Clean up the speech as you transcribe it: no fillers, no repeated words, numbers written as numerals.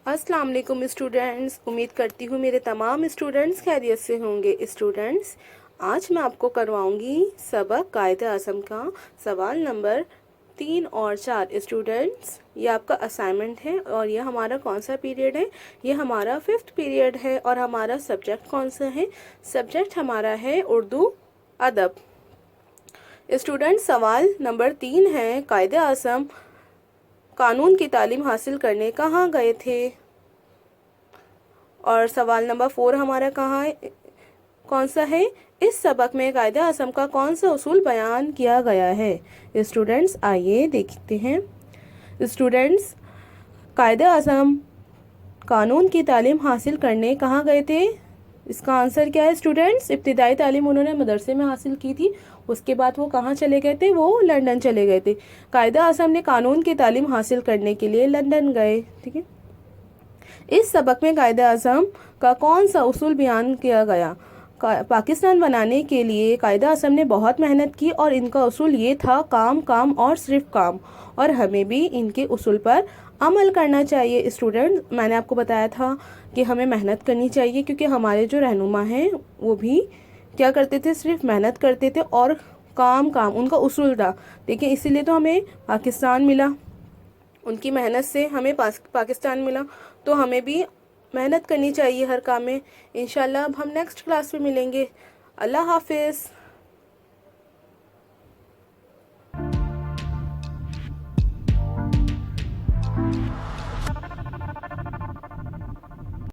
अस्सलाम वालेकुम स्टूडेंट्स, उम्मीद करती हूँ मेरे तमाम स्टूडेंट्स खैरियत से होंगे। स्टूडेंट्स, आज मैं आपको करवाऊंगी सबक कायदे आज़म का सवाल नंबर 3 और 4। स्टूडेंट्स, ये आपका असाइनमेंट है और ये हमारा कौन सा पीरियड है? ये हमारा 5th पीरियड है। और हमारा सब्जेक्ट कौन सा है? सब्जेक्ट हमारा है उर्दू अदब। स्टूडेंट्स, सवाल नंबर 3 है, कायदे आज़म कानून की तालीम हासिल करने कहाँ गए थे? और सवाल नंबर 4 हमारा कौन सा है? इस सबक में कायदे आज़म का कौन सा उसूल बयान किया गया है? स्टूडेंट्स, आइए देखते हैं। स्टूडेंट्स, कायदे आज़म कानून की तालीम हासिल करने कहाँ गए थे? इसका आंसर क्या है स्टूडेंट्स? इब्तिदाई तालीम उन्होंने मदरसे में हासिल की थी। उसके बाद वो कहाँ चले गए थे? वो लंदन चले गए थे। कायदे आज़म ने कानून की तालीम हासिल करने के लिए लंदन गए। ठीक है। इस सबक में कायदे आज़म का कौन सा उसूल बयान किया गया? पाकिस्तान बनाने के लिए कायदे आज़म ने बहुत मेहनत की और इनका उसूल ये था, काम काम और सिर्फ काम। और हमें भी इनके उसूल पर अमल करना चाहिए। स्टूडेंट, मैंने आपको बताया था कि हमें मेहनत करनी चाहिए, क्योंकि हमारे जो रहनुमा हैं वो भी क्या करते थे? सिर्फ मेहनत करते थे और काम काम उनका उसूल था। देखिए, इसीलिए तो हमें पाकिस्तान मिला, उनकी मेहनत से हमें पाकिस्तान मिला। तो हमें भी मेहनत करनी चाहिए हर काम में। इंशाल्लाह अब हम नेक्स्ट क्लास में मिलेंगे। अल्लाह हाफिज़।